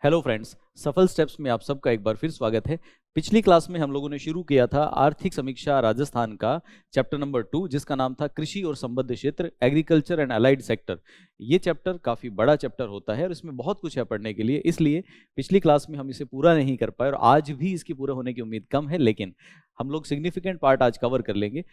Hello friends, सफल steps में आप सबका एक बार फिर स्वागत है। पिछली क्लास में हम लोगों ने शुरू किया था आर्थिक समीक्षा राजस्थान का चैप्टर नंबर 2, जिसका नाम था कृषि और संबद्ध क्षेत्र, एग्रीकल्चर एंड अलाइड सेक्टर। ये चैप्टर काफ़ी बड़ा चैप्टर होता है और इसमें बहुत कुछ है पढ़ने के लिए, इसलिए पिछली क्लास में हम इसे पूरा नहीं कर पाए और आज भी इसकी पूरा होने की उम्मीद कम है, लेकिन हम लोग सिग्निफिकेंट पार्ट आज कवर कर लेंगे।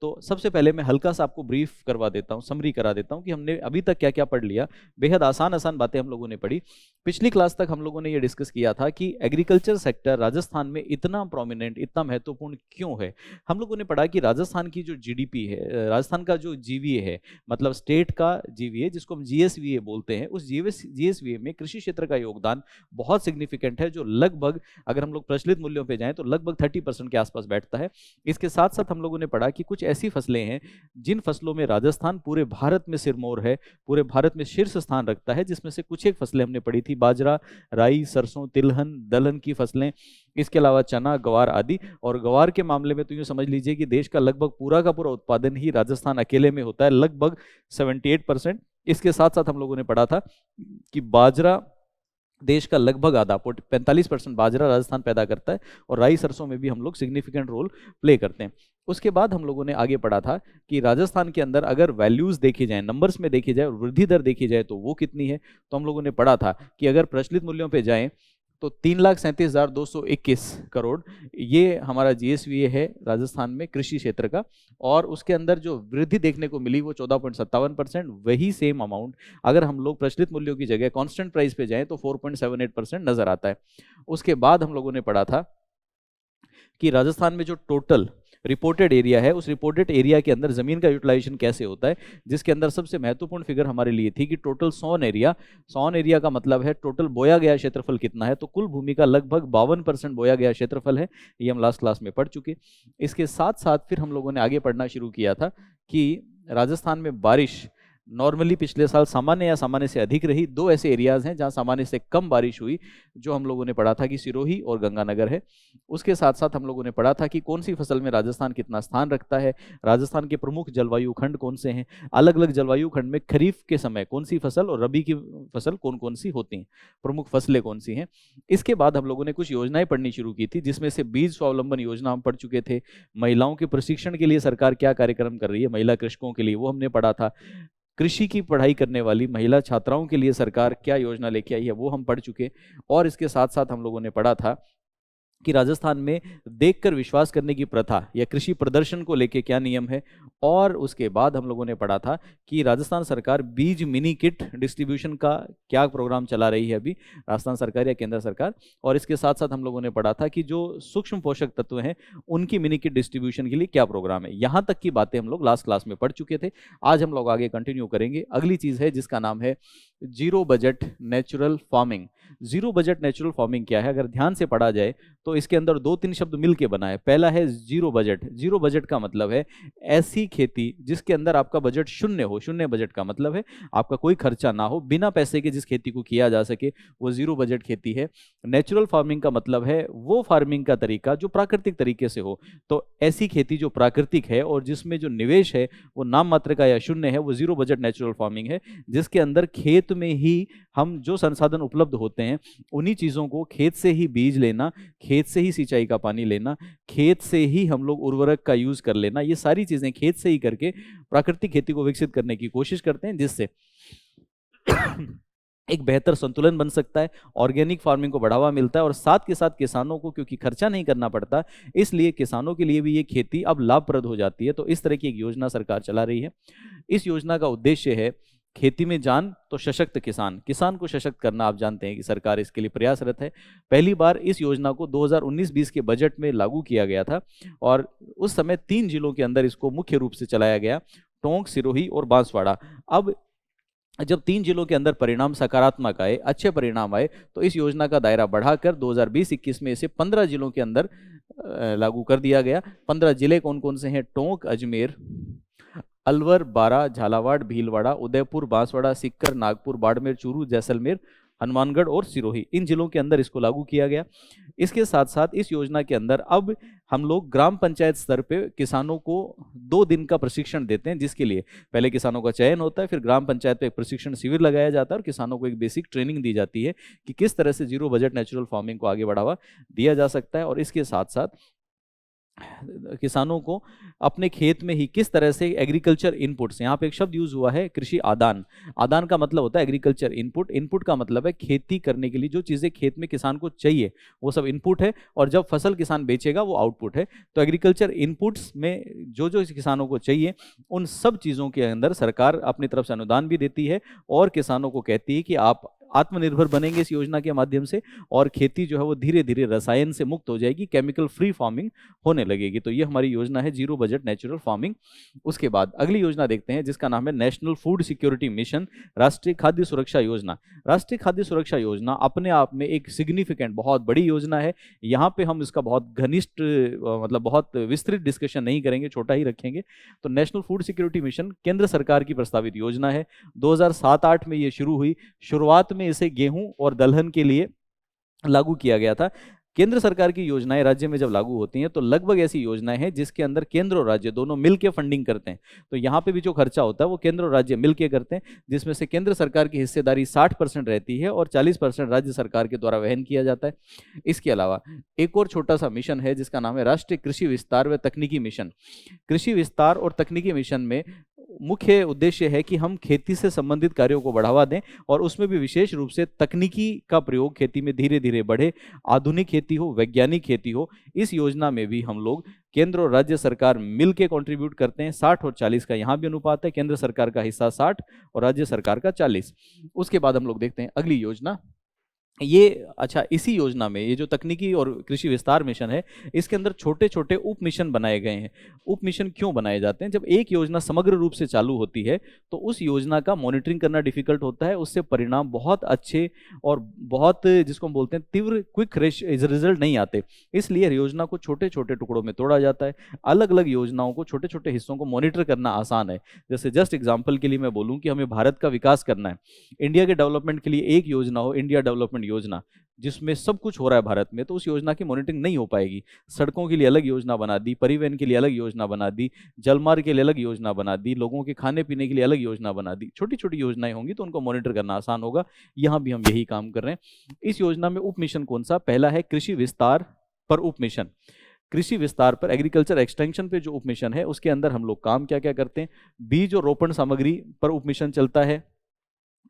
तो सबसे पहले मैं हल्का सा आपको ब्रीफ करवा देता हूँ, समरी करा देता हूँ कि हमने अभी तक क्या क्या पढ़ लिया। बेहद आसान आसान बातें हम लोगों ने पढ़ी। पिछली क्लास तक हम लोगों ने ये डिस्कस किया था कि एग्रीकल्चर सेक्टर राजस्थान में इतना प्रोमिनेंट, इतना महत्वपूर्ण क्यों है। हम लोगों ने पढ़ा कि राजस्थान की जो जीडीपी है, राजस्थान का जो जीवीए है, मतलब स्टेट का जीवीए जिसको हम जीएसवीए बोलते हैं, उस जीएसवीए में कृषि क्षेत्र का योगदान बहुत सिग्निफिकेंट है, जो लगभग अगर हम लोग प्रचलित मूल्यों पर जाएं तो लगभग 30% के आसपास बैठता है। इसके साथ साथ हम लोगों ने पढ़ा कि कुछ ऐसी फसलें हैं जिन फसलों में राजस्थान पूरे भारत में सिरमौर है, पूरे भारत में शीर्ष स्थान रखता है, जिसमें से कुछ एक फसलें हमने पढ़ी थी, बाजरा, राई, सरसों, तिलहन, दलहन की फसलें, इसके अलावा चना, ग्वार आदि। और ग्वार के मामले में तो यूं समझ लीजिए कि देश का लगभग पूरा का पूरा उत्पादन ही राजस्थान अकेले में होता है, लगभग 78%। इसके साथ साथ हम लोगों ने पढ़ा था कि बाजरा देश का लगभग आधा 45% बाजरा राजस्थान पैदा करता है, और राई सरसों में भी हम लोग सिग्निफिकेंट रोल प्ले करते हैं। उसके बाद हम लोगों ने आगे पढ़ा था कि राजस्थान के अंदर अगर वैल्यूज देखी जाए, नंबर्स में देखी जाए और वृद्धि दर देखी जाए तो वो कितनी है। तो हम लोगों ने पढ़ा था कि अगर प्रचलित मूल्यों पे जाएं तो 3,37,221 करोड़ ये हमारा जीएसवीए है राजस्थान में कृषि क्षेत्र का, और उसके अंदर जो वृद्धि देखने को मिली वो 14.57%। वही सेम अमाउंट अगर हम लोग प्रचलित मूल्यों की जगह कांस्टेंट प्राइस पे जाएं तो 4.78% नजर आता है। उसके बाद हम लोगों ने पढ़ा था कि राजस्थान में जो टोटल रिपोर्टेड एरिया है, उस रिपोर्टेड एरिया के अंदर जमीन का यूटिलाइजेशन कैसे होता है, जिसके अंदर सबसे महत्वपूर्ण फिगर हमारे लिए थी कि टोटल सॉन एरिया का मतलब है टोटल बोया गया क्षेत्रफल कितना है। तो कुल भूमि का लगभग 52% बोया गया क्षेत्रफल है, ये हम लास्ट क्लास में पढ़ चुके। इसके साथ साथ फिर हम लोगों ने आगे पढ़ना शुरू किया था कि राजस्थान में बारिश नॉर्मली पिछले साल सामान्य या सामान्य से अधिक रही। दो ऐसे एरियाज हैं जहां सामान्य से कम बारिश हुई, जो हम लोगों ने पढ़ा था कि सिरोही और गंगानगर है। उसके साथ साथ हम लोगों ने पढ़ा था कि कौन सी फसल में राजस्थान कितना स्थान रखता है, राजस्थान के प्रमुख जलवायु खंड कौन से हैं, अलग अलग जलवायु खंड में खरीफ के समय कौन सी फसल और रबी की फसल कौन कौन सी होती हैं, प्रमुख फसलें कौन सी हैं। इसके बाद हम लोगों ने कुछ योजनाएं पढ़नी शुरू की थी, जिसमें से बीज स्वावलंबन योजना हम पढ़ चुके थे। महिलाओं के प्रशिक्षण के लिए सरकार क्या कार्यक्रम कर रही है महिला कृषकों के लिए, वो हमने पढ़ा था। कृषि की पढ़ाई करने वाली महिला छात्राओं के लिए सरकार क्या योजना लेके आई है वो हम पढ़ चुके। और इसके साथ साथ हम लोगों ने पढ़ा था कि राजस्थान में देखकर विश्वास करने की प्रथा या कृषि प्रदर्शन को लेके क्या नियम है। और उसके बाद हम लोगों ने पढ़ा था कि राजस्थान सरकार बीज मिनी किट डिस्ट्रीब्यूशन का क्या प्रोग्राम चला रही है अभी, राजस्थान सरकार या केंद्र सरकार। और इसके साथ साथ हम लोगों ने पढ़ा था कि जो सूक्ष्म पोषक तत्व हैं उनकी मिनी किट डिस्ट्रीब्यूशन के लिए क्या प्रोग्राम है। यहाँ तक की बातें हम लोग लास्ट क्लास में पढ़ चुके थे। आज हम लोग आगे कंटिन्यू करेंगे। अगली चीज है जिसका नाम है zero budget natural farming. Zero budget natural farming क्या है, अगर ध्यान से पढ़ा जाए तो इसके अंदर दो तीन शब्द मिलके बना है। पहला है जीरो बजट। जीरो बजट का मतलब है ऐसी खेती जिसके अंदर आपका बजट शून्य हो। शून्य बजट का मतलब है आपका कोई खर्चा ना हो, बिना पैसे के जिस खेती को किया जा सके वो जीरो बजट खेती है। नेचुरल फार्मिंग का मतलब है वो फार्मिंग का तरीका जो प्राकृतिक तरीके से हो। तो ऐसी खेती जो प्राकृतिक है और जिसमें जो निवेश है वो नाम मात्र का या शून्य है, वो जीरो बजट नेचुरल फार्मिंग है। जिसके अंदर खेत में ही हम जो संसाधन उपलब्ध होते हैं उन्हीं चीजों को खेत से ही बीज लेना, खेत से ही सिंचाई का पानी लेना, खेत से ही हम लोग उर्वरक का यूज कर लेना, ये सारी चीजें खेत से ही करके प्राकृतिक खेती को विकसित करने की कोशिश करते हैं, जिससे एक बेहतर संतुलन बन सकता है, ऑर्गेनिक फार्मिंग को बढ़ावा मिलता है और साथ के साथ किसानों को क्योंकि खर्चा नहीं करना पड़ता, इसलिए किसानों के लिए भी ये खेती अब लाभप्रद हो जाती है। तो इस तरह की एक योजना सरकार चला रही है। इस योजना का उद्देश्य है खेती में जान तो सशक्त किसान, किसान को सशक्त करना। आप जानते हैं कि सरकार इसके लिए प्रयासरत है। पहली बार इस योजना को 2019-20 के बजट में लागू किया गया था और उस समय 3 जिलों के अंदर इसको मुख्य रूप से चलाया गया, टोंक, सिरोही और बांसवाड़ा। अब जब 3 जिलों के अंदर परिणाम सकारात्मक आए, अच्छे परिणाम आए, तो इस योजना का दायरा बढ़ाकर 2020-21 में इसे 15 जिलों के अंदर लागू कर दिया गया। 15 जिले कौन कौन से हैं? टोंक, अजमेर, अलवर, बारा, झालावाड़, भीलवाड़ा, उदयपुर, बांसवाड़ा, सीकर, नागपुर, बाड़मेर, चूरू, जैसलमेर, हनुमानगढ़ और सिरोही, इन जिलों के अंदर इसको लागू किया गया। इसके साथ साथ इस योजना के अंदर अब हम लोग ग्राम पंचायत स्तर पे किसानों को 2 दिन का प्रशिक्षण देते हैं, जिसके लिए पहले किसानों का चयन होता है, फिर ग्राम पंचायत पे एक प्रशिक्षण शिविर लगाया जाता है और किसानों को एक बेसिक ट्रेनिंग दी जाती है कि किस तरह से जीरो बजट नेचुरल फार्मिंग को आगे बढ़ावा दिया जा सकता है। और इसके साथ साथ किसानों को अपने खेत में ही किस तरह से एग्रीकल्चर इनपुट्स, यहाँ पे एक शब्द यूज हुआ है कृषि आदान, आदान का मतलब होता है एग्रीकल्चर इनपुट, इनपुट का मतलब है खेती करने के लिए जो चीज़ें खेत में किसान को चाहिए वो सब इनपुट है, और जब फसल किसान बेचेगा वो आउटपुट है। तो एग्रीकल्चर इनपुट्स में जो जो किसानों को चाहिए उन सब चीज़ों के अंदर सरकार अपनी तरफ से अनुदान भी देती है और किसानों को कहती है कि आप आत्मनिर्भर बनेंगे इस योजना के माध्यम से, और खेती जो है वो धीरे धीरे रसायन से मुक्त हो जाएगी, केमिकल फ्री फार्मिंग होने लगेगी। तो ये हमारी योजना है जीरो बजट नेचुरल फार्मिंग। उसके बाद अगली योजना देखते हैं जिसका नाम है नेशनल फूड सिक्योरिटी मिशन, राष्ट्रीय खाद्य सुरक्षा योजना। राष्ट्रीय खाद्य सुरक्षा योजना अपने आप में एक सिग्निफिकेंट बहुत बड़ी योजना है। यहाँ पे हम इसका बहुत घनिष्ठ मतलब बहुत विस्तृत डिस्कशन नहीं करेंगे, छोटा ही रखेंगे। तो नेशनल फूड सिक्योरिटी मिशन केंद्र सरकार की प्रस्तावित योजना है। 2007-8 में ये शुरू हुई। शुरुआत में इसे गेहूं और दलहन के लिए लागू किया गया था। केंद्र सरकार की योजनाएं राज्य में जब लागू होती हैं तो लगभग ऐसी योजनाएं हैं जिसके अंदर केंद्र और राज्य दोनों मिलकर फंडिंग करते हैं। तो यहाँ पे भी जो खर्चा होता है वो केंद्र और राज्य मिलकर करते हैं, जिसमें से केंद्र सरकार की हिस्सेदारी 60% रहती है और 40% राज्य सरकार के द्वारा वहन किया जाता है। इसके अलावा एक और छोटा सा मिशन है जिसका नाम है राष्ट्रीय कृषि विस्तार व तकनीकी मिशन। कृषि विस्तार और तकनीकी मिशन में मुख्य उद्देश्य है कि हम खेती से संबंधित कार्यों को बढ़ावा दें और उसमें भी विशेष रूप से तकनीकी का प्रयोग खेती में धीरे धीरे बढ़े, आधुनिक खेती हो, वैज्ञानिक खेती हो। इस योजना में भी हम लोग केंद्र और राज्य सरकार मिलकर कंट्रीब्यूट करते हैं। 60 और 40 का यहाँ भी अनुपात है, केंद्र सरकार का हिस्सा 60 और राज्य सरकार का 40। उसके बाद हम लोग देखते हैं अगली योजना। ये अच्छा, इसी योजना में ये जो तकनीकी और कृषि विस्तार मिशन है इसके अंदर छोटे छोटे उप मिशन बनाए गए हैं। उप मिशन क्यों बनाए जाते हैं? जब एक योजना समग्र रूप से चालू होती है तो उस योजना का मॉनिटरिंग करना डिफिकल्ट होता है, उससे परिणाम बहुत अच्छे और बहुत जिसको हम बोलते हैं तीव्र क्विक रिजल्ट नहीं आते। इसलिए योजना को छोटे छोटे टुकड़ों में तोड़ा जाता है। अलग अलग योजनाओं को छोटे छोटे हिस्सों को मॉनिटर करना आसान है। जैसे जस्ट एग्जाम्पल के लिए मैं बोलूँ कि हमें भारत का विकास करना है, इंडिया के डेवलपमेंट के लिए एक योजना हो इंडिया डेवलपमेंट योजना, जिसमें सब कुछ हो रहा है भारत में, तो उस योजना की मॉनिटरिंग नहीं हो पाएगी। सड़कों के लिए अलग योजना बना दी, परिवहन के लिए अलग योजना बना दी, जलमार्ग के लिए अलग योजना बना दी, लोगों के खाने पीने के लिए अलग योजना बना दी। छोटी छोटी योजनाएं होंगी तो उनको मॉनिटर करना आसान होगा। यहाँ भी हम यही काम कर रहे हैं। इस योजना में उप मिशन कौन सा? पहला है कृषि विस्तार पर उप मिशन। कृषि विस्तार पर एग्रीकल्चर एक्सटेंशन पे जो उप मिशन है उसके अंदर हम लोग काम क्या क्या करते हैं? बीज और रोपण सामग्री पर उप मिशन चलता है,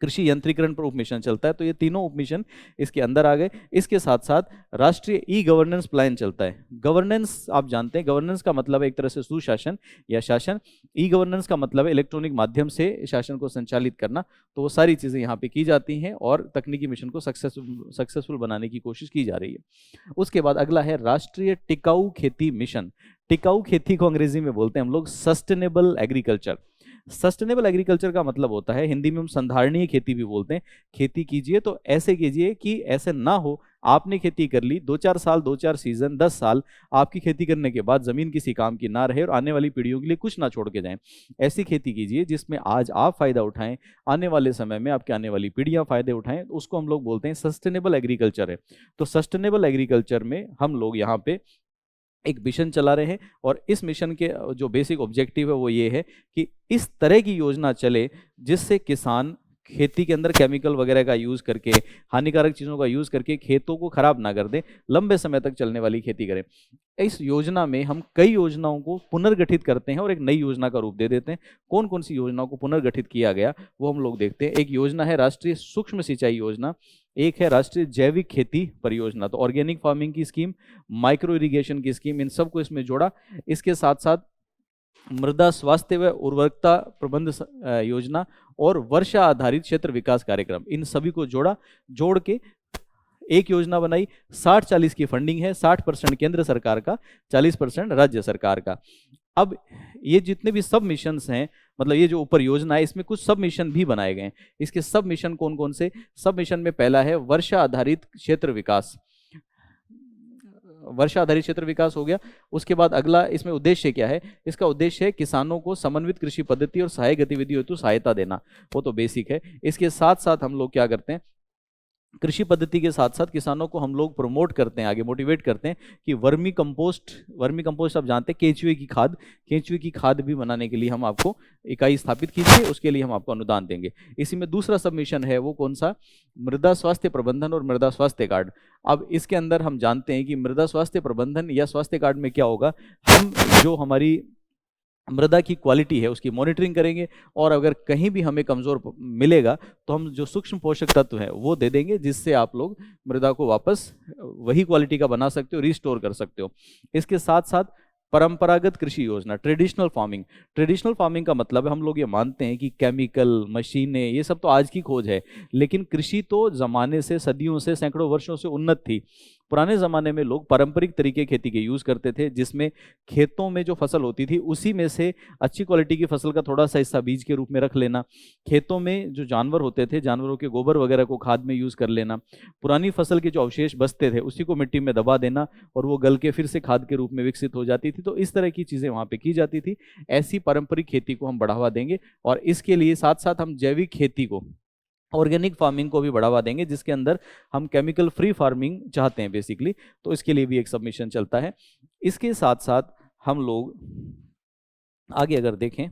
कृषि यंत्रीकरण पर उप मिशन चलता है। तो ये तीनों उप मिशन इसके अंदर आ गए। इसके साथ साथ राष्ट्रीय ई गवर्नेंस प्लान चलता है। गवर्नेंस आप जानते हैं, गवर्नेंस का मतलब है एक तरह से सुशासन या शासन। ई गवर्नेंस का मतलब है इलेक्ट्रॉनिक माध्यम से शासन को संचालित करना। तो वो सारी चीज़ें यहाँ पे की जाती हैं और तकनीकी मिशन को सक्सेसफुल बनाने की कोशिश की जा रही है। उसके बाद अगला है राष्ट्रीय टिकाऊ खेती मिशन। टिकाऊ खेती को अंग्रेजी में बोलते हैं हम लोग सस्टेनेबल एग्रीकल्चर। सस्टेनेबल एग्रीकल्चर का मतलब होता है, हिंदी में हम संधारणीय खेती भी बोलते हैं। खेती कीजिए तो ऐसे कीजिए कि ऐसे ना हो आपने खेती कर ली 2-4 साल, 2-4 सीजन, 10 साल आपकी खेती करने के बाद जमीन किसी काम की ना रहे और आने वाली पीढ़ियों के लिए कुछ ना छोड़ के जाएं। ऐसी खेती कीजिए जिसमें आज आप फायदा उठाएं, आने वाले समय में आपकी आने वाली पीढ़ियां फायदे उठाएं। उसको हम लोग बोलते हैं सस्टेनेबल एग्रीकल्चर है। तो सस्टेनेबल एग्रीकल्चर में हम लोग यहाँ पे एक मिशन चला रहे हैं और इस मिशन के जो बेसिक ऑब्जेक्टिव है वो ये है कि इस तरह की योजना चले जिससे किसान खेती के अंदर केमिकल वगैरह का यूज़ करके, हानिकारक चीज़ों का यूज़ करके खेतों को खराब ना कर दें, लंबे समय तक चलने वाली खेती करें। इस योजना में हम कई योजनाओं को पुनर्गठित करते हैं और एक नई योजना का रूप दे देते हैं। कौन कौन सी योजनाओं को पुनर्गठित किया गया वो हम लोग देखते हैं। एक योजना है राष्ट्रीय सूक्ष्म सिंचाई योजना, एक है राष्ट्रीय जैविक खेती परियोजना। तो ऑर्गेनिक फार्मिंग की स्कीम, माइक्रो इरिगेशन की स्कीम, इन सबको इसमें जोड़ा। इसके साथ साथ मृदा स्वास्थ्य व उर्वरकता प्रबंध योजना और वर्षा आधारित क्षेत्र विकास कार्यक्रम, इन सभी को जोड़ के एक योजना बनाई। 60-40 की फंडिंग है, 60% केंद्र सरकार का, 40% राज्य सरकार का। अब ये जितने भी सब मिशंस हैं, मतलब ये जो ऊपर योजना है इसमें कुछ सब मिशन भी बनाए गए हैं। इसके सब मिशन कौन कौन से? सब मिशन में पहला है वर्षा आधारित क्षेत्र विकास। वर्षा आधारित क्षेत्र विकास हो गया। उसके बाद अगला इसमें उद्देश्य क्या है? इसका उद्देश्य है किसानों को समन्वित कृषि पद्धति और सहायक गतिविधियों हेतु सहायता देना। वो तो बेसिक है। इसके साथ साथ हम लोग क्या करते हैं, कृषि पद्धति के साथ साथ किसानों को हम लोग प्रमोट करते हैं, आगे मोटिवेट करते हैं कि वर्मी कंपोस्ट आप जानते हैं केंचुए की खाद भी बनाने के लिए हम आपको इकाई स्थापित कीजिए, उसके लिए हम आपको अनुदान देंगे। इसी में दूसरा सबमिशन है वो कौन सा, मृदा स्वास्थ्य प्रबंधन और मृदा स्वास्थ्य कार्ड। अब इसके अंदर हम जानते हैं कि मृदा स्वास्थ्य प्रबंधन या स्वास्थ्य कार्ड में क्या होगा, हम जो हमारी मृदा की क्वालिटी है उसकी मॉनिटरिंग करेंगे, और अगर कहीं भी हमें कमज़ोर मिलेगा तो हम जो सूक्ष्म पोषक तत्व हैं वो दे देंगे, जिससे आप लोग मृदा को वापस वही क्वालिटी का बना सकते हो, रिस्टोर कर सकते हो। इसके साथ साथ परंपरागत कृषि योजना, ट्रेडिशनल फार्मिंग का मतलब है हम लोग ये मानते हैं कि केमिकल, मशीनें, ये सब तो आज की खोज है, लेकिन कृषि तो ज़माने से, सदियों से, सैकड़ों वर्षों से उन्नत थी। पुराने ज़माने में लोग पारंपरिक तरीके खेती के यूज़ करते थे, जिसमें खेतों में जो फसल होती थी उसी में से अच्छी क्वालिटी की फसल का थोड़ा सा हिस्सा बीज के रूप में रख लेना, खेतों में जो जानवर होते थे जानवरों के गोबर वगैरह को खाद में यूज़ कर लेना, पुरानी फसल के जो अवशेष बचते थे उसी को मिट्टी में दबा देना और वो गल के फिर से खाद के रूप में विकसित हो जाती थी। तो इस तरह की चीज़ें वहाँ पे की जाती थी। ऐसी पारंपरिक खेती को हम बढ़ावा देंगे, और इसके लिए साथ साथ हम जैविक खेती को, ऑर्गेनिक फार्मिंग को भी बढ़ावा देंगे, जिसके अंदर हम केमिकल फ्री फार्मिंग चाहते हैं बेसिकली। तो इसके लिए भी एक सबमिशन चलता है। इसके साथ साथ हम लोग आगे अगर देखें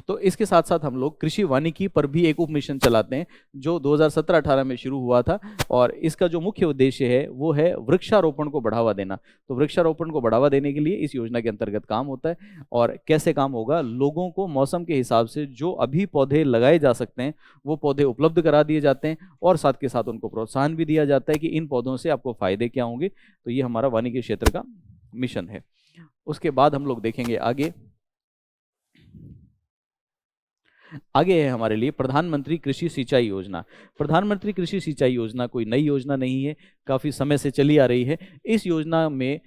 तो इसके साथ साथ हम लोग कृषि वानिकी पर भी एक उप मिशन चलाते हैं, जो 2017-18 में शुरू हुआ था, और इसका जो मुख्य उद्देश्य है वो है वृक्षारोपण को बढ़ावा देना। तो वृक्षारोपण को बढ़ावा देने के लिए इस योजना के अंतर्गत काम होता है। और कैसे काम होगा, लोगों को मौसम के हिसाब से जो अभी पौधे लगाए जा सकते हैं वो पौधे उपलब्ध करा दिए जाते हैं, और साथ के साथ उनको प्रोत्साहन भी दिया जाता है कि इन पौधों से आपको फायदे क्या होंगे। तो ये हमारा वानिकी क्षेत्र का मिशन है। उसके बाद हम लोग देखेंगे आगे है हमारे लिए प्रधानमंत्री कृषि सिंचाई योजना। प्रधानमंत्री कृषि सिंचाई योजना कोई नई योजना नहीं है, काफ़ी समय से चली आ रही है। इस योजना में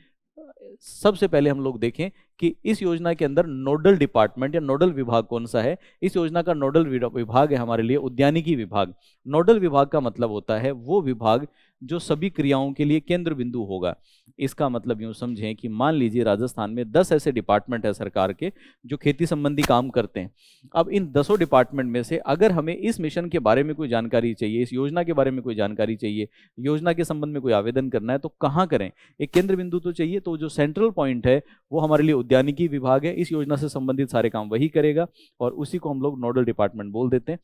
सबसे पहले हम लोग देखें कि इस योजना के अंदर नोडल डिपार्टमेंट या नोडल विभाग कौन सा है। इस योजना का नोडल विभाग है हमारे लिए उद्यानिकी विभाग। नोडल विभाग का मतलब होता है वो विभाग जो सभी क्रियाओं के लिए केंद्र बिंदु होगा। इसका मतलब यूं समझें कि मान लीजिए राजस्थान में 10 ऐसे डिपार्टमेंट है सरकार के जो खेती संबंधी काम करते हैं। अब इन 10 डिपार्टमेंट में से अगर हमें इस मिशन के बारे में कोई जानकारी चाहिए, इस योजना के बारे में कोई जानकारी चाहिए, योजना के संबंध में कोई आवेदन करना है, तो कहाँ करें? एक केंद्र बिंदु तो चाहिए। तो जो सेंट्रल पॉइंट है वो हमारे लिए उद्यानिकी विभाग है। इस योजना से संबंधित सारे काम वही करेगा, और उसी को हम लोग नोडल डिपार्टमेंट बोल देते हैं।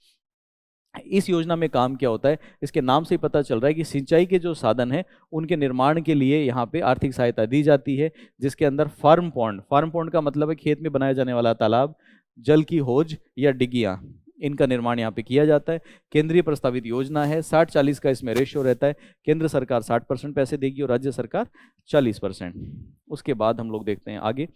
इस योजना में काम क्या होता है, इसके नाम से ही पता चल रहा है कि सिंचाई के जो साधन हैं उनके निर्माण के लिए यहाँ पे आर्थिक सहायता दी जाती है, जिसके अंदर फार्म पॉन्ड का मतलब है खेत में बनाया जाने वाला तालाब, जल की हौज या डिगियाँ, इनका निर्माण यहाँ पे किया जाता है। केंद्रीय प्रस्तावित योजना है, 60-40 का इसमें रेशियो रहता है। केंद्र सरकार 60% पैसे देगी और राज्य सरकार 40%। उसके बाद हम लोग देखते हैं आगे,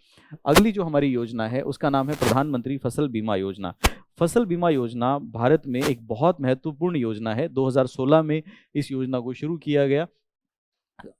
अगली जो हमारी योजना है उसका नाम है प्रधानमंत्री फसल बीमा योजना। फसल बीमा योजना भारत में एक बहुत महत्वपूर्ण योजना है। 2016 में इस योजना को शुरू किया गया।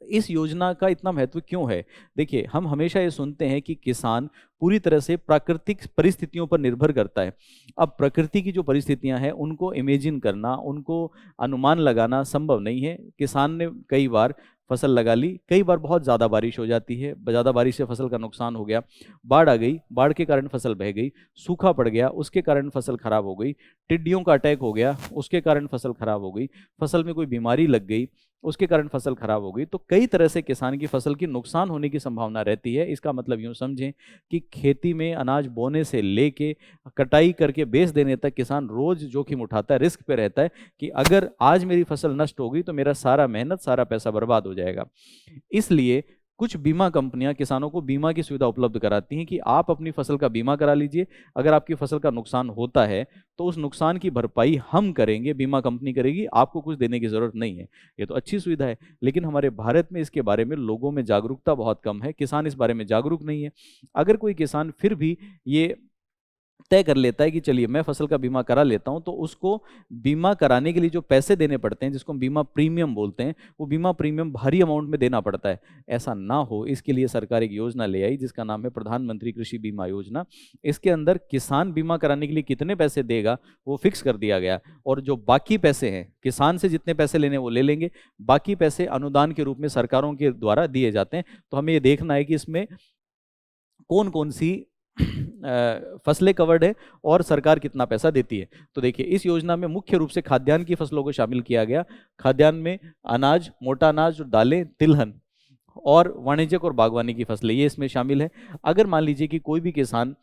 इस योजना का इतना महत्व क्यों है? देखिए, हम हमेशा ये सुनते हैं कि किसान पूरी तरह से प्राकृतिक परिस्थितियों पर निर्भर करता है। अब प्रकृति की जो परिस्थितियां हैं उनको इमेजिन करना, उनको अनुमान लगाना संभव नहीं है। किसान ने कई बार फसल लगा ली, कई बार बहुत ज़्यादा बारिश हो जाती है, ज़्यादा बारिश से फसल का नुकसान हो गया, बाढ़ आ गई, बाढ़ के कारण फसल बह गई, सूखा पड़ गया, उसके कारण फसल खराब हो गई, टिड्डियों का अटैक हो गया, उसके कारण फसल खराब हो गई, फसल में कोई बीमारी लग गई, उसके कारण फसल खराब हो गई। तो कई तरह से किसान की फसल की नुकसान होने की संभावना रहती है। इसका मतलब यूँ समझें कि खेती में अनाज बोने से लेके कटाई करके बेच देने तक किसान रोज जोखिम उठाता है, रिस्क पे रहता है कि अगर आज मेरी फसल नष्ट हो गई तो मेरा सारा मेहनत, सारा पैसा बर्बाद हो जाएगा। इसलिए कुछ बीमा कंपनियां किसानों को बीमा की सुविधा उपलब्ध कराती हैं कि आप अपनी फसल का बीमा करा लीजिए, अगर आपकी फसल का नुकसान होता है तो उस नुकसान की भरपाई हम करेंगे, बीमा कंपनी करेगी, आपको कुछ देने की ज़रूरत नहीं है। ये तो अच्छी सुविधा है, लेकिन हमारे भारत में इसके बारे में लोगों में जागरूकता बहुत कम है, किसान इस बारे में जागरूक नहीं है। अगर कोई किसान फिर भी ये तय कर लेता है कि चलिए मैं फसल का बीमा करा लेता हूं, तो उसको बीमा कराने के लिए जो पैसे देने पड़ते हैं, जिसको हम बीमा प्रीमियम बोलते हैं, वो बीमा प्रीमियम भारी अमाउंट में देना पड़ता है। ऐसा ना हो इसके लिए सरकार एक योजना ले आई जिसका नाम है प्रधानमंत्री कृषि बीमा योजना। इसके अंदर किसान बीमा कराने के लिए कितने पैसे देगा वो फिक्स कर दिया गया, और जो बाकी पैसे हैं, किसान से जितने पैसे लेने वो ले लेंगे, बाकी पैसे अनुदान के रूप में सरकारों के द्वारा दिए जाते हैं। तो हमें ये देखना है कि इसमें कौन कौन सी फसलें कवर्ड है और सरकार कितना पैसा देती है। तो देखिए इस योजना में मुख्य रूप से खाद्यान्न की फसलों को शामिल किया गया। खाद्यान्न में अनाज, मोटा अनाज, दालें, तिलहन और वाणिज्यिक और बागवानी की फसलें ये इसमें शामिल है। अगर मान लीजिए कि कोई भी किसान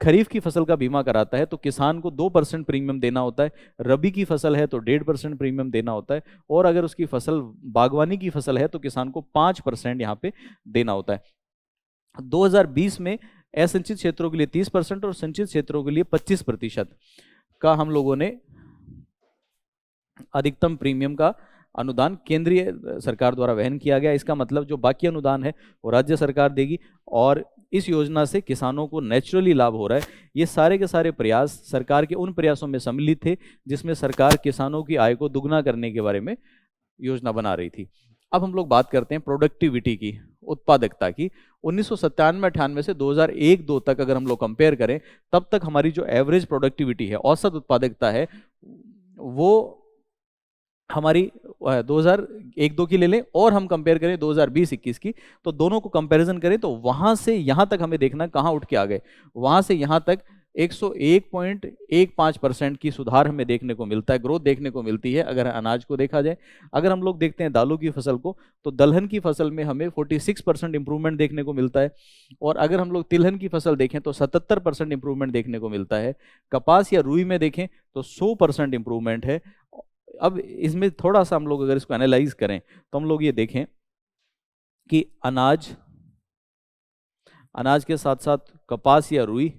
खरीफ की फसल का बीमा कराता है तो किसान को 2% प्रीमियम देना होता है, रबी की फसल है तो 1.5% प्रीमियम देना होता है, और अगर उसकी फसल बागवानी की फसल है तो किसान को 5% यहाँ पे देना होता है। 2020 में असंचित क्षेत्रों के लिए 30% और संचित क्षेत्रों के लिए 25% का हम लोगों ने अधिकतम प्रीमियम का अनुदान केंद्रीय सरकार द्वारा वहन किया गया। इसका मतलब जो बाकी अनुदान है वो राज्य सरकार देगी, और इस योजना से किसानों को नेचुरली लाभ हो रहा है। ये सारे के सारे प्रयास सरकार के उन प्रयासों में सम्मिलित थे जिसमें सरकार किसानों की आय को दुगना करने के बारे में योजना बना रही थी। अब हम लोग बात करते हैं प्रोडक्टिविटी की, उत्पादकता की। 1997-98 से 2001-2 तक अगर हम लोग कंपेयर करें, तब तक हमारी जो एवरेज प्रोडक्टिविटी है, औसत उत्पादकता है, वो हमारी 2001-2 की ले लें और हम कंपेयर करें 2020-21 की, तो दोनों को कंपैरिजन करें तो वहां से यहां तक हमें देखना कहां उठ के आ गए। वहां से यहां तक 101.15% की सुधार हमें देखने को मिलता है, ग्रोथ देखने को मिलती है अगर अनाज को देखा जाए। अगर हम लोग देखते हैं दालों की फसल को, तो दलहन की फसल में हमें 46% इंप्रूवमेंट देखने को मिलता है, और अगर हम लोग तिलहन की फसल देखें तो 77% इंप्रूवमेंट देखने को मिलता है। कपास या रुई में देखें तो 100% इंप्रूवमेंट है। अब इसमें थोड़ा सा हम लोग अगर इसको एनालाइज करें तो हम लोग ये देखें कि अनाज के साथ साथ कपास या रुई,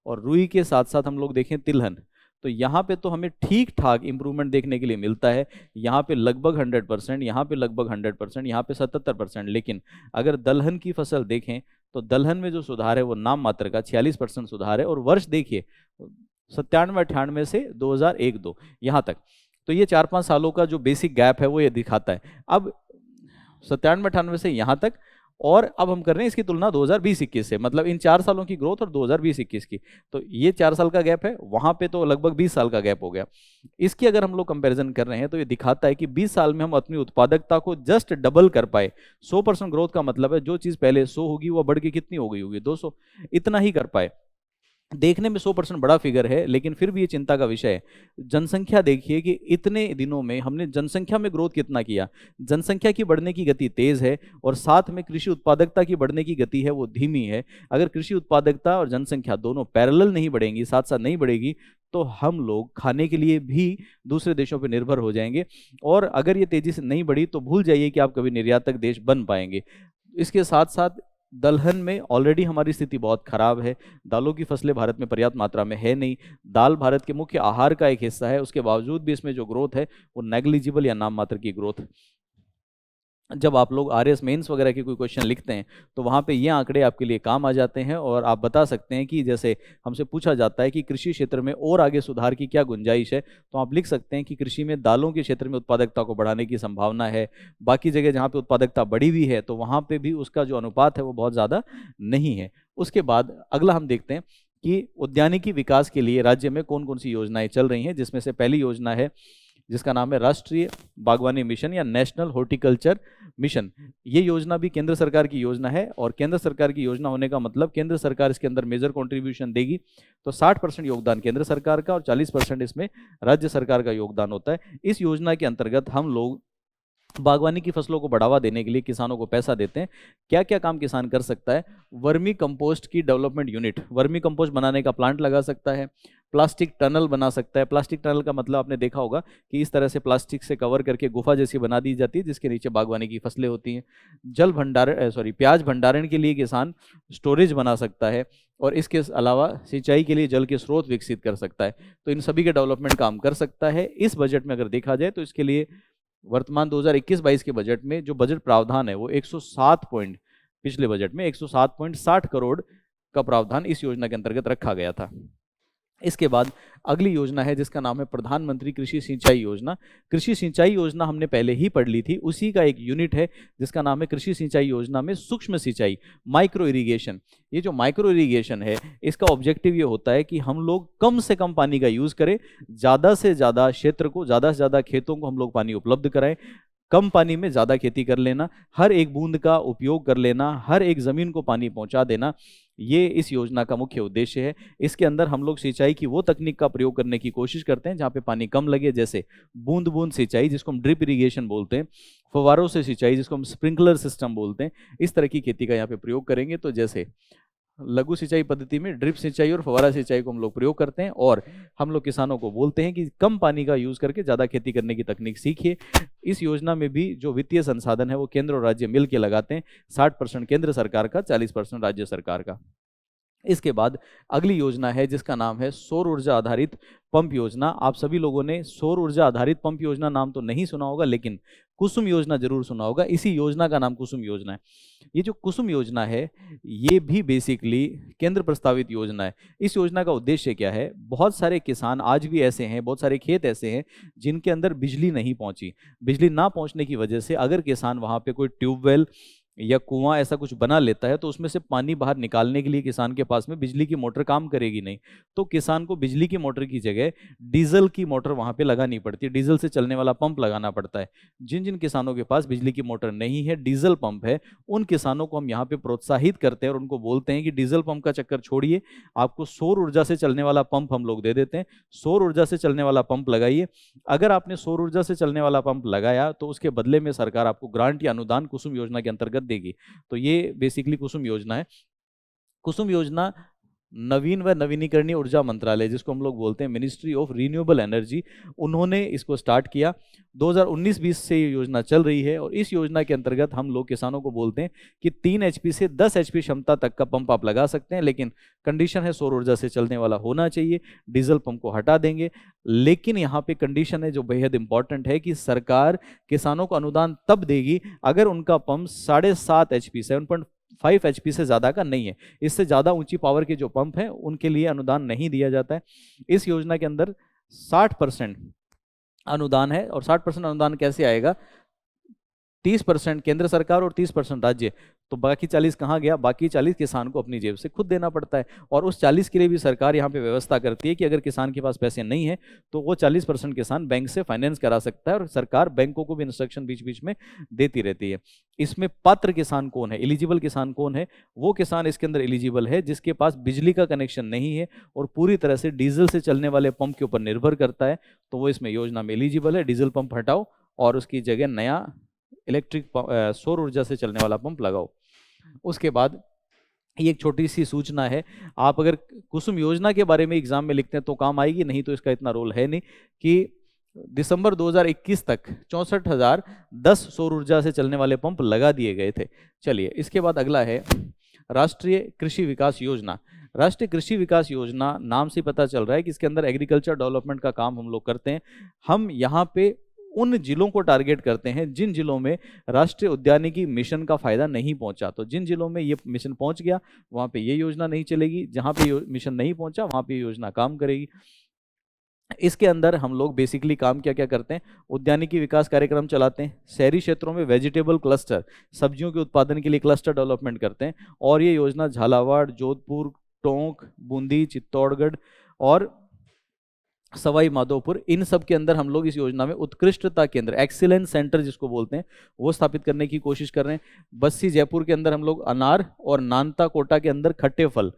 और रुई के साथ साथ हम लोग देखें तिलहन, तो यहाँ पे तो हमें ठीक ठाक इंप्रूवमेंट देखने के लिए मिलता है। यहाँ पे लगभग 100%, यहाँ पे लगभग 100%, यहाँ पे 77%। लेकिन अगर दलहन की फसल देखें तो दलहन में जो सुधार है वो नाम मात्र का 46% सुधार है, और वर्ष देखिए 97-98 से 2001-2 यहाँ तक। तो ये 4-5 सालों का जो बेसिक गैप है वो ये दिखाता है। अब 97-98 से यहाँ तक, और अब हम कर रहे हैं इसकी तुलना 2020-21 से, मतलब इन 4 सालों की ग्रोथ और 2020-21 की, तो ये 4 साल का गैप है, वहां पे तो लगभग 20 साल का गैप हो गया। इसकी अगर हम लोग कंपैरिजन कर रहे हैं तो ये दिखाता है कि 20 साल में हम अपनी उत्पादकता को जस्ट डबल कर पाए। 100% ग्रोथ का मतलब है जो चीज पहले 100 होगी वो बढ़ के कितनी हो गई होगी, 200, इतना ही कर पाए। देखने में 100% बड़ा फिगर है, लेकिन फिर भी ये चिंता का विषय है। जनसंख्या देखिए कि इतने दिनों में हमने जनसंख्या में ग्रोथ कितना किया। जनसंख्या की बढ़ने की गति तेज है, और साथ में कृषि उत्पादकता की बढ़ने की गति है वो धीमी है। अगर कृषि उत्पादकता और जनसंख्या दोनों पैरेलल नहीं बढ़ेंगी, साथ साथ नहीं बढ़ेगी, तो हम लोग खाने के लिए भी दूसरे देशों पर निर्भर हो जाएंगे, और अगर ये तेजी से नहीं बढ़ी तो भूल जाइए कि आप कभी निर्यातक देश बन पाएंगे। इसके साथ साथ दलहन में ऑलरेडी हमारी स्थिति बहुत खराब है। दालों की फसलें भारत में पर्याप्त मात्रा में है नहीं। दाल भारत के मुख्य आहार का एक हिस्सा है, उसके बावजूद भी इसमें जो ग्रोथ है वो नेग्लिजिबल या नाम मात्र की ग्रोथ। जब आप लोग आरएस मेंस वगैरह के कोई क्वेश्चन लिखते हैं तो वहाँ पे ये आंकड़े आपके लिए काम आ जाते हैं, और आप बता सकते हैं कि जैसे हमसे पूछा जाता है कि कृषि क्षेत्र में और आगे सुधार की क्या गुंजाइश है, तो आप लिख सकते हैं कि कृषि में दालों के क्षेत्र में उत्पादकता को बढ़ाने की संभावना है। बाकी जगह जहाँ पे उत्पादकता बढ़ी हुई है तो वहाँ पे भी उसका जो अनुपात है वो बहुत ज़्यादा नहीं है। उसके बाद अगला हम देखते हैं कि उद्यानिकी विकास के लिए राज्य में कौन कौन सी योजनाएं चल रही हैं, जिसमें से पहली योजना है जिसका नाम है राष्ट्रीय बागवानी मिशन या नेशनल हॉर्टिकल्चर मिशन। ये योजना भी केंद्र सरकार की योजना है, और केंद्र सरकार की योजना होने का मतलब केंद्र सरकार इसके अंदर मेजर कंट्रीब्यूशन देगी। तो 60% योगदान केंद्र सरकार का और 40% इसमें राज्य सरकार का योगदान होता है। इस योजना के अंतर्गत हम लोग बागवानी की फसलों को बढ़ावा देने के लिए किसानों को पैसा देते हैं। क्या क्या काम किसान कर सकता है? वर्मी कंपोस्ट की डेवलपमेंट यूनिट, वर्मी कंपोस्ट बनाने का प्लांट लगा सकता है। प्लास्टिक टनल बना सकता है। प्लास्टिक टनल का मतलब आपने देखा होगा कि इस तरह से प्लास्टिक से कवर करके गुफा जैसी बना दी जाती है जिसके नीचे बागवानी की फसलें होती हैं। जल भंडारण प्याज भंडारण के लिए किसान स्टोरेज बना सकता है, और इसके अलावा सिंचाई के लिए जल के स्रोत विकसित कर सकता है। तो इन सभी के डेवलपमेंट काम कर सकता है। इस बजट में अगर देखा जाए तो इसके लिए वर्तमान 2021-22 के बजट में जो बजट प्रावधान है वो 107 पॉइंट, पिछले बजट में 107.60 करोड़ का प्रावधान इस योजना के अंतर्गत रखा गया था। इसके बाद अगली योजना है जिसका नाम है प्रधानमंत्री कृषि सिंचाई योजना। कृषि सिंचाई योजना हमने पहले ही पढ़ ली थी, उसी का एक यूनिट है जिसका नाम है कृषि सिंचाई योजना में सूक्ष्म सिंचाई, माइक्रो इरिगेशन। ये जो माइक्रो इरिगेशन है इसका ऑब्जेक्टिव ये होता है कि हम लोग कम से कम पानी का यूज करें, ज़्यादा से ज़्यादा क्षेत्र को, ज़्यादा से ज़्यादा खेतों को हम लोग पानी उपलब्ध कराएं, कम पानी में ज़्यादा खेती कर लेना, हर एक बूंद का उपयोग कर लेना, हर एक ज़मीन को पानी पहुंचा देना। ये इस योजना का मुख्य उद्देश्य है। इसके अंदर हम लोग सिंचाई की वो तकनीक का प्रयोग करने की कोशिश करते हैं जहाँ पे पानी कम लगे, जैसे बूंद बूंद सिंचाई जिसको हम ड्रिप इरिगेशन बोलते हैं, फव्वारों से सिंचाई जिसको हम स्प्रिंकलर सिस्टम बोलते हैं। इस तरह की खेती का यहाँ पे प्रयोग करेंगे। तो जैसे लघु सिंचाई पद्धति में ड्रिप सिंचाई और फव्वारा सिंचाई को हम लोग प्रयोग करते हैं, और हम लोग किसानों को बोलते हैं कि कम पानी का यूज करके ज़्यादा खेती करने की तकनीक सीखिए। इस योजना में भी जो वित्तीय संसाधन है वो केंद्र और राज्य मिल के लगाते हैं, 60% केंद्र सरकार का, 40% राज्य सरकार का। इसके बाद अगली योजना है जिसका नाम है सौर ऊर्जा आधारित पंप योजना। आप सभी लोगों ने सौर ऊर्जा आधारित पंप योजना नाम तो नहीं सुना होगा, लेकिन कुसुम योजना जरूर सुना होगा। इसी योजना का नाम कुसुम योजना है। ये जो कुसुम योजना है ये भी बेसिकली केंद्र प्रस्तावित योजना है। इस योजना का उद्देश्य क्या है? बहुत सारे किसान आज भी ऐसे हैं, बहुत सारे खेत ऐसे हैं जिनके अंदर बिजली नहीं पहुंची। बिजली ना पहुंचने की वजह से अगर किसान वहां पे कोई ट्यूबवेल या कुआं ऐसा कुछ बना लेता है तो उसमें से पानी बाहर निकालने के लिए किसान के पास में बिजली की मोटर काम करेगी नहीं। तो किसान को बिजली की मोटर की जगह डीजल की मोटर वहां पे लगानी पड़ती है, डीजल से चलने वाला पंप लगाना पड़ता है। जिन जिन किसानों के पास बिजली की मोटर नहीं है, डीजल पंप है, उन किसानों को हम यहाँ पे प्रोत्साहित करते हैं और उनको बोलते हैं कि डीजल पंप का चक्कर छोड़िए, आपको सौर ऊर्जा से चलने वाला पंप हम लोग दे देते हैं। सौर ऊर्जा से चलने वाला पंप लगाइए। अगर आपने सौर ऊर्जा से चलने वाला पंप लगाया तो उसके बदले में सरकार आपको ग्रांट या अनुदान कुसुम योजना के अंतर्गत देगी। तो ये बेसिकली कुसुम योजना है। कुसुम योजना नवीन व नवीनीकरणीय ऊर्जा मंत्रालय, जिसको हम लोग बोलते हैं मिनिस्ट्री ऑफ रिन्यूएबल एनर्जी, उन्होंने इसको स्टार्ट किया। 2019-20 से ये योजना चल रही है और इस योजना के अंतर्गत हम लोग किसानों को बोलते हैं कि 3 HP से 10 HP क्षमता तक का पंप आप लगा सकते हैं, लेकिन कंडीशन है सौर ऊर्जा से चलने वाला होना चाहिए। डीजल पंप को हटा देंगे, लेकिन यहाँ पे कंडीशन है जो बेहद इंपॉर्टेंट है कि सरकार किसानों को अनुदान तब देगी अगर उनका पंप 7.5 HP 7.5 HP से ज़्यादा का नहीं है। इससे ज़्यादा ऊंची पावर के जो पंप हैं उनके लिए अनुदान नहीं दिया जाता है। इस योजना के अंदर 60% अनुदान है। और 60% अनुदान कैसे आएगा? 30% केंद्र सरकार और 30% राज्य। तो बाकी 40 कहाँ गया? बाकी 40 किसान को अपनी जेब से खुद देना पड़ता है। और उस 40 के लिए भी सरकार यहाँ पे व्यवस्था करती है कि अगर किसान के पास पैसे नहीं है तो वो 40% किसान बैंक से फाइनेंस करा सकता है, और सरकार बैंकों को भी इंस्ट्रक्शन बीच बीच में देती रहती है। इसमें पात्र किसान कौन है, एलिजिबल किसान कौन है? वो किसान इसके अंदर एलिजिबल है जिसके पास बिजली का कनेक्शन नहीं है और पूरी तरह से डीजल से चलने वाले पंप के ऊपर निर्भर करता है, तो वो इसमें योजना में एलिजिबल है। डीजल पंप हटाओ और उसकी जगह नया इलेक्ट्रिक सौर ऊर्जा से चलने वाला पंप लगाओ। उसके बाद ये एक छोटी सी सूचना है, आप अगर कुसुम योजना के बारे में एग्जाम में लिखते हैं तो काम आएगी, नहीं तो इसका इतना रोल है नहीं, कि दिसंबर 2021 तक 64,010 सौर ऊर्जा से चलने वाले पंप लगा दिए गए थे। चलिए, इसके बाद अगला है राष्ट्रीय कृषि विकास योजना। राष्ट्रीय कृषि विकास योजना नाम से पता चल रहा है कि इसके अंदर एग्रीकल्चर डेवलपमेंट का काम हम लोग करते हैं। हम यहाँ पे उन जिलों को टारगेट करते हैं जिन जिलों में राष्ट्रीय उद्यानिकी मिशन का फायदा नहीं पहुंचा। तो जिन जिलों में ये मिशन पहुंच गया वहां पे ये योजना नहीं चलेगी, जहां पे मिशन नहीं पहुंचा वहां पे योजना काम करेगी। इसके अंदर हम लोग बेसिकली काम क्या क्या करते हैं? उद्यानिकी विकास कार्यक्रम चलाते हैं, शहरी क्षेत्रों में वेजिटेबल क्लस्टर, सब्जियों के उत्पादन के लिए क्लस्टर डेवलपमेंट करते हैं, और ये योजना झालावाड़, जोधपुर, टोंक, बूंदी, चित्तौड़गढ़ और सवाई माधोपुर, इन सब के अंदर हम लोग इस योजना में उत्कृष्टता केंद्र, एक्सीलेंस सेंटर जिसको बोलते हैं, वो स्थापित करने की कोशिश कर रहे हैं। बस्सी जयपुर के अंदर हम लोग अनार, और नानता कोटा के अंदर खट्टे फल,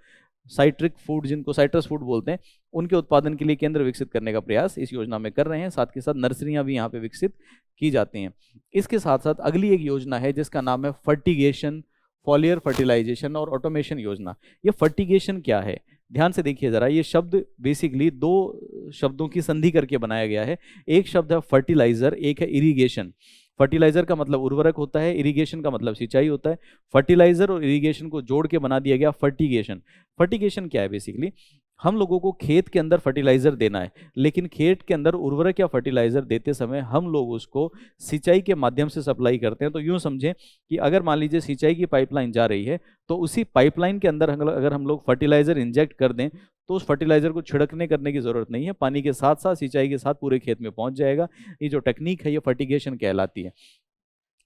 साइट्रिक फूड जिनको साइट्रस फूड बोलते हैं, उनके उत्पादन के लिए केंद्र विकसित करने का प्रयास इस योजना में कर रहे हैं। साथ के साथ नर्सरियां भी यहाँ पे विकसित की जाती हैं। इसके साथ साथ अगली एक योजना है जिसका नाम है फर्टिगेशन, फॉलियर फर्टिलाइजेशन और ऑटोमेशन योजना। ये फर्टिगेशन क्या है? ध्यान से देखिए जरा, ये शब्द बेसिकली 2 शब्दों की संधि करके बनाया गया है। एक शब्द है फर्टिलाइजर, एक है इरिगेशन। फर्टिलाइजर का मतलब उर्वरक होता है, इरिगेशन का मतलब सिंचाई होता है। फर्टिलाइजर और इरिगेशन को जोड़ के बना दिया गया फर्टिगेशन। फर्टिगेशन क्या है? बेसिकली हम लोगों को खेत के अंदर फर्टिलाइजर देना है, लेकिन खेत के अंदर उर्वरक या फर्टिलाइजर देते समय हम लोग उसको सिंचाई के माध्यम से सप्लाई करते हैं। तो यूं समझें कि अगर मान लीजिए सिंचाई की पाइपलाइन जा रही है, तो उसी पाइपलाइन के अंदर अगर हम लोग फर्टिलाइजर इंजेक्ट कर दें तो उस फर्टिलाइजर को छिड़कने करने की जरूरत नहीं है, पानी के साथ साथ सिंचाई के साथ पूरे खेत में पहुंच जाएगा। ये जो टेक्निक है ये फर्टिगेशन कहलाती है।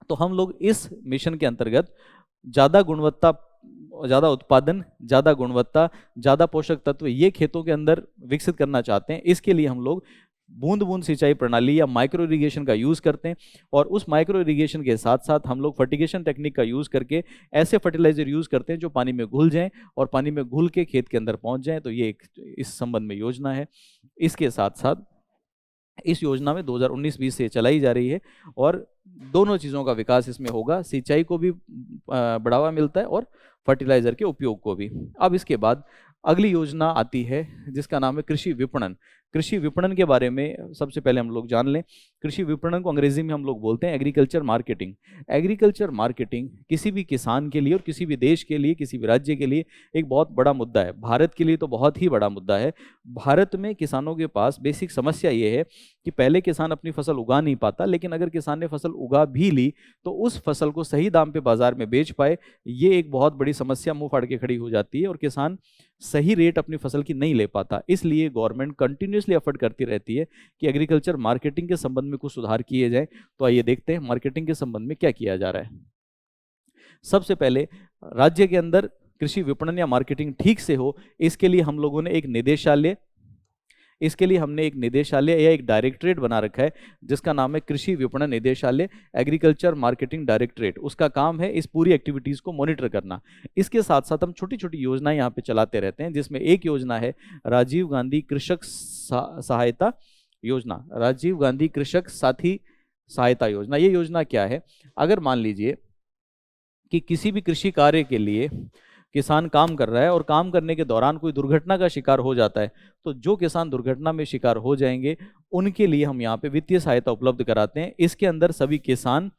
तो हम लोग इस मिशन के अंतर्गत ज़्यादा गुणवत्ता, ज़्यादा उत्पादन, ज़्यादा गुणवत्ता, ज़्यादा पोषक तत्व ये खेतों के अंदर विकसित करना चाहते हैं। इसके लिए हम लोग बूंद बूंद सिंचाई प्रणाली या माइक्रो इरिगेशन का यूज़ करते हैं, और उस माइक्रो इरिगेशन के साथ साथ हम लोग फर्टिगेशन टेक्निक का यूज़ करके ऐसे फर्टिलाइजर यूज़ करते हैं जो पानी में घुल जाएं और पानी में घुल के खेत के अंदर पहुंच जाएं। तो ये एक इस संबंध में योजना है। इसके साथ साथ इस योजना में 2019-20 से चलाई जा रही है, और दोनों चीज़ों का विकास इसमें होगा, सिंचाई को भी बढ़ावा मिलता है और फर्टिलाइजर के उपयोग को भी। अब इसके बाद अगली योजना आती है जिसका नाम है कृषि विपणन। कृषि विपणन के बारे में सबसे पहले हम लोग जान लें। कृषि विपणन को अंग्रेजी में हम लोग बोलते हैं एग्रीकल्चर मार्केटिंग। एग्रीकल्चर मार्केटिंग किसी भी किसान के लिए और किसी भी देश के लिए, किसी भी राज्य के लिए एक बहुत बड़ा मुद्दा है। भारत के लिए तो बहुत ही बड़ा मुद्दा है। भारत में किसानों के पास बेसिक समस्या ये है कि पहले किसान अपनी फसल उगा नहीं पाता, लेकिन अगर किसान ने फसल उगा भी ली तो उस फसल को सही दाम पे बाजार में बेच पाए, ये एक बहुत बड़ी समस्या मुंह फाड़ के खड़ी हो जाती है और किसान सही रेट अपनी फसल की नहीं ले पाता। इसलिए गवर्नमेंट कंटिन्यूसली एफर्ट करती रहती है कि एग्रीकल्चर मार्केटिंग के संबंध में कुछ सुधार किए जाए। तो आइए देखते हैं मार्केटिंग के संबंध में क्या किया जा रहा है। सबसे पहले राज्य के अंदर कृषि विपणन या मार्केटिंग ठीक से हो, इसके लिए हम लोगों ने एक निदेशालय या एक डायरेक्टरेट बना रखा है जिसका नाम है कृषि विपणन निदेशालय, एग्रीकल्चर मार्केटिंग डायरेक्टरेट। उसका काम है इस पूरी एक्टिविटीज़ को मॉनिटर करना। इसके साथ साथ हम छोटी छोटी योजनाएं यहाँ पे चलाते रहते हैं, जिसमें एक योजना है राजीव गांधी कृषक सहायता योजना, राजीव गांधी कृषक साथी सहायता योजना। ये योजना क्या है? अगर मान लीजिए कि किसी भी कृषि कार्य के लिए किसान काम कर रहा है और काम करने के दौरान कोई दुर्घटना का शिकार हो जाता है, तो जो किसान दुर्घटना में शिकार हो जाएंगे उनके लिए हम यहाँ पे वित्तीय सहायता उपलब्ध कराते हैं। इसके अंदर सभी किसान,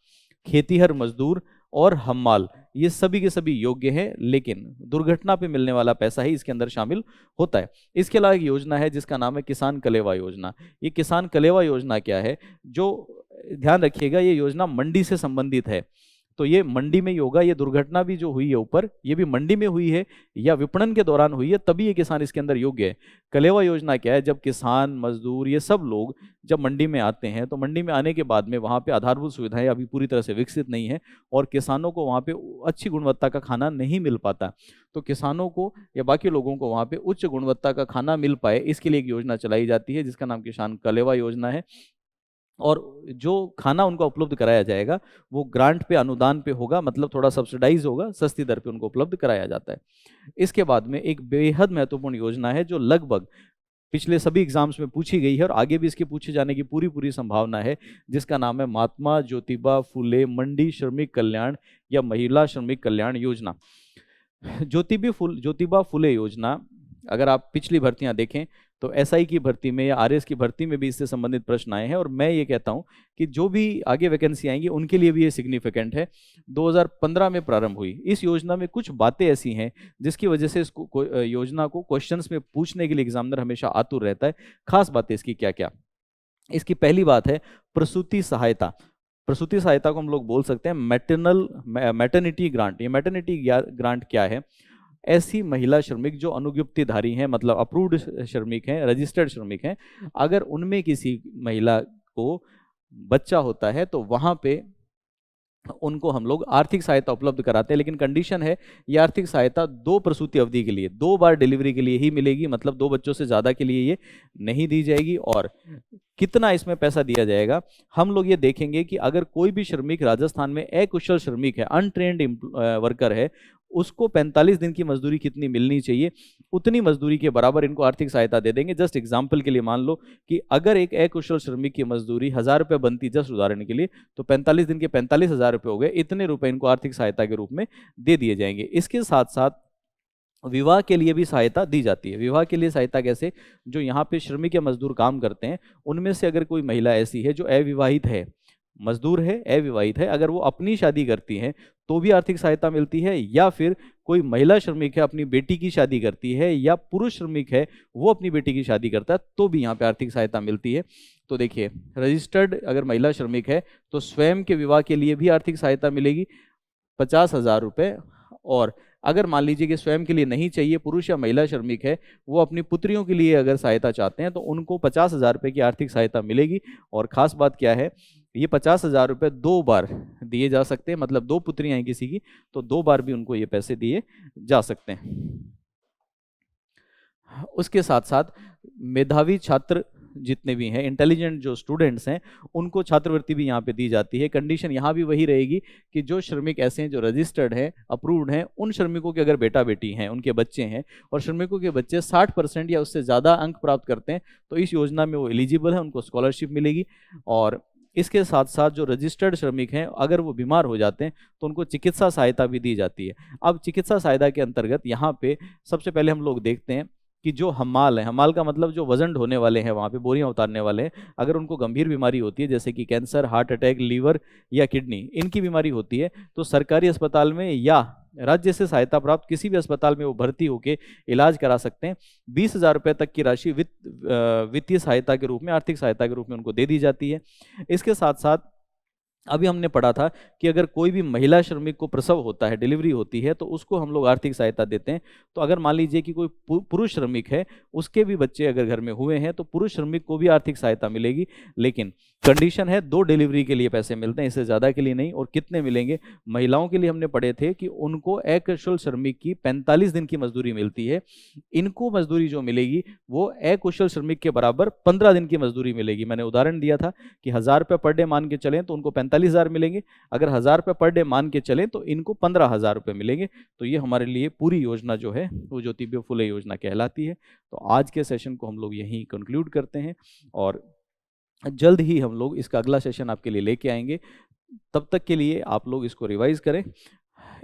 खेतीहर मजदूर और हम्माल ये सभी के सभी योग्य हैं, लेकिन दुर्घटना पे मिलने वाला पैसा ही इसके अंदर शामिल होता है। इसके अलावा एक योजना है जिसका नाम है किसान कलेवा योजना। ये किसान कलेवा योजना क्या है? जो ध्यान रखिएगा, ये योजना मंडी से संबंधित है। तो ये मंडी में ही होगा। ये दुर्घटना भी जो हुई है ऊपर, ये भी मंडी में हुई है या विपणन के दौरान हुई है, तभी ये किसान इसके अंदर योग्य है। कलेवा योजना क्या है? जब किसान, मजदूर, ये सब लोग जब मंडी में आते हैं तो मंडी में आने के बाद में वहाँ पे आधारभूत सुविधाएं अभी पूरी तरह से विकसित नहीं है और किसानों को वहाँ पे अच्छी गुणवत्ता का खाना नहीं मिल पाता। तो किसानों को या बाकी लोगों को वहाँ पे उच्च गुणवत्ता का खाना मिल पाए, इसके लिए एक योजना चलाई जाती है जिसका नाम किसान कलेवा योजना है। और जो खाना उनको उपलब्ध कराया जाएगा वो ग्रांट पे, अनुदान पे होगा, मतलब थोड़ा सब्सिडाइज होगा, सस्ती दर पे उनको उपलब्ध कराया जाता है। इसके बाद में एक बेहद महत्वपूर्ण योजना है जो लगभग पिछले सभी एग्जाम्स में पूछी गई है और आगे भी इसके पूछे जाने की पूरी संभावना है, जिसका नाम है महात्मा ज्योतिबा फुले मंडी श्रमिक कल्याण या महिला श्रमिक कल्याण योजना। ज्योतिबा फुले योजना, अगर आप पिछली भर्तियां देखें तो एसआई की भर्ती में या आरएस की भर्ती में भी इससे संबंधित प्रश्न आए हैं, और मैं ये कहता हूं कि जो भी आगे वैकेंसी आएंगी उनके लिए भी ये सिग्निफिकेंट है। 2015 में प्रारंभ हुई। इस योजना में कुछ बातें ऐसी हैं जिसकी वजह से इस योजना को क्वेश्चंस में पूछने के लिए एग्जामिनर हमेशा आतुर रहता है। खास बातें इसकी क्या क्या? इसकी पहली बात है प्रसूति सहायता। प्रसूति सहायता को हम लोग बोल सकते हैं मैटरनिटी ग्रांट। ये मैटरनिटी ग्रांट क्या है? ऐसी महिला श्रमिक जो अनुज्ञप्तिधारी हैं, मतलब अप्रूव्ड श्रमिक हैं, रजिस्टर्ड श्रमिक हैं, अगर उनमें किसी महिला को बच्चा होता है तो वहां पे उनको हम लोग आर्थिक सहायता उपलब्ध कराते हैं। लेकिन कंडीशन है ये आर्थिक सहायता 2 प्रसूति अवधि के लिए, 2 बार डिलीवरी के लिए ही मिलेगी, मतलब 2 बच्चों से ज़्यादा के लिए ये नहीं दी जाएगी। और कितना इसमें पैसा दिया जाएगा, हम लोग ये देखेंगे कि अगर कोई भी श्रमिक राजस्थान में अकुशल श्रमिक है, अनट्रेन्ड वर्कर है, उसको 45 दिन की मजदूरी कितनी मिलनी चाहिए, उतनी मजदूरी के बराबर इनको आर्थिक सहायता दे देंगे। जस्ट एग्जाम्पल के लिए मान लो कि अगर एक अकुशल श्रमिक की मजदूरी 1000 रुपये बनती, जस्ट उदाहरण के लिए, तो 45 दिन के 45,000 रुपये हो गए। इतने रुपए इनको आर्थिक सहायता के रूप में दे दिए जाएंगे। इसके साथ साथ विवाह के लिए भी सहायता दी जाती है। विवाह के लिए सहायता कैसे? जो यहाँ पे श्रमिक या मजदूर काम करते हैं उनमें से अगर कोई महिला ऐसी है जो अविवाहित है, मजदूर है, अविवाहित है, अगर वो अपनी शादी करती हैं तो भी आर्थिक सहायता मिलती है, या फिर कोई महिला श्रमिक है अपनी बेटी की शादी करती है, या पुरुष श्रमिक है वो अपनी बेटी की शादी करता है, तो भी यहाँ पे आर्थिक सहायता मिलती है। तो देखिए, रजिस्टर्ड अगर महिला श्रमिक है तो स्वयं के विवाह के लिए भी आर्थिक सहायता मिलेगी 50,000 रुपये। और अगर मान लीजिए कि स्वयं के लिए नहीं चाहिए, पुरुष या महिला श्रमिक है वो अपनी पुत्रियों के लिए अगर सहायता चाहते हैं तो उनको 50,000 रुपये की आर्थिक सहायता मिलेगी। और खास बात क्या है, ये 50,000 रुपये 2 बार दिए जा सकते हैं, मतलब 2 पुत्रियां हैं किसी की तो 2 बार भी उनको ये पैसे दिए जा सकते हैं। उसके साथ साथ मेधावी छात्र जितने भी हैं इंटेलिजेंट जो स्टूडेंट्स हैं उनको छात्रवृत्ति भी यहाँ पे दी जाती है। कंडीशन यहाँ भी वही रहेगी कि जो श्रमिक ऐसे हैं जो रजिस्टर्ड हैं, अप्रूव्ड हैं, उन श्रमिकों के अगर बेटा बेटी हैं, उनके बच्चे हैं और श्रमिकों के बच्चे 60% या उससे ज़्यादा अंक प्राप्त करते हैं तो इस योजना में वो एलिजिबल है, उनको स्कॉलरशिप मिलेगी। और इसके साथ साथ जो रजिस्टर्ड श्रमिक हैं अगर वो बीमार हो जाते हैं तो उनको चिकित्सा सहायता भी दी जाती है। अब चिकित्सा सहायता के अंतर्गत यहाँ पे सबसे पहले हम लोग देखते हैं कि जो हमाल है, हमाल का मतलब जो वजन ढोने वाले हैं, वहाँ पे बोरियां उतारने वाले हैं, अगर उनको गंभीर बीमारी होती है जैसे कि कैंसर, हार्ट अटैक, लीवर या किडनी, इनकी बीमारी होती है तो सरकारी अस्पताल में या राज्य से सहायता प्राप्त किसी भी अस्पताल में वो भर्ती होकर इलाज करा सकते हैं। 20,000 रुपये तक की राशि वित्तीय सहायता के रूप में, आर्थिक सहायता के रूप में उनको दे दी जाती है। इसके साथ साथ अभी हमने पढ़ा था कि अगर कोई भी महिला श्रमिक को प्रसव होता है, डिलीवरी होती है, तो उसको हम लोग आर्थिक सहायता देते हैं। तो अगर मान लीजिए कि कोई पुरुष श्रमिक है, उसके भी बच्चे अगर घर में हुए हैं तो पुरुष श्रमिक को भी आर्थिक सहायता मिलेगी, लेकिन कंडीशन है 2 डिलीवरी के लिए पैसे मिलते हैं, इससे ज़्यादा के लिए नहीं। और कितने मिलेंगे? महिलाओं के लिए हमने पढ़े थे कि उनको अकुशल श्रमिक की 45 दिन की मजदूरी मिलती है। इनको मजदूरी जो मिलेगी वो अकुशल श्रमिक के बराबर 15 दिन की मजदूरी मिलेगी। मैंने उदाहरण दिया था कि 1,000 रुपये पर डे मान के चलें तो उनको 45,000 मिलेंगे, अगर 1,000 रुपये पर डे मान के चलें तो इनको 15,000 रुपये मिलेंगे। तो ये हमारे लिए पूरी योजना जो है वो ज्योतिबा फुले योजना कहलाती है। तो आज के सेशन को हम लोग यहीं कंक्लूड करते हैं और जल्द ही हम लोग इसका अगला सेशन आपके लिए लेके आएंगे। तब तक के लिए आप लोग इसको रिवाइज करें।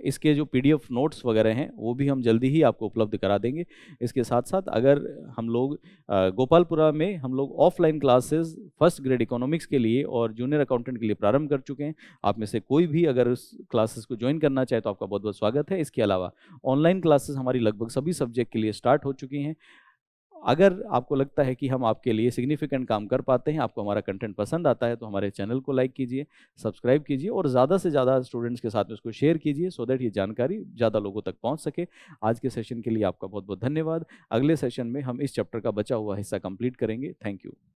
इसके जो PDF नोट्स वगैरह हैं वो भी हम जल्दी ही आपको उपलब्ध करा देंगे। इसके साथ साथ अगर हम लोग गोपालपुरा में हम लोग offline classes first grade economics के लिए और जूनियर अकाउंटेंट के लिए प्रारंभ कर चुके हैं। आप में से कोई भी अगर उस क्लासेस को ज्वाइन करना चाहे तो आपका बहुत बहुत स्वागत है। इसके अलावा ऑनलाइन क्लासेस हमारी लगभग सभी सब्जेक्ट के लिए स्टार्ट हो चुकी हैं। अगर आपको लगता है कि हम आपके लिए सिग्निफिकेंट काम कर पाते हैं, आपको हमारा कंटेंट पसंद आता है, तो हमारे चैनल को लाइक कीजिए, सब्सक्राइब कीजिए और ज़्यादा से ज़्यादा स्टूडेंट्स के साथ में उसको शेयर कीजिए सो दैट ये जानकारी ज़्यादा लोगों तक पहुंच सके। आज के सेशन के लिए आपका बहुत बहुत धन्यवाद। अगले सेशन में हम इस चैप्टर का बचा हुआ हिस्सा कंप्लीट करेंगे। Thank you.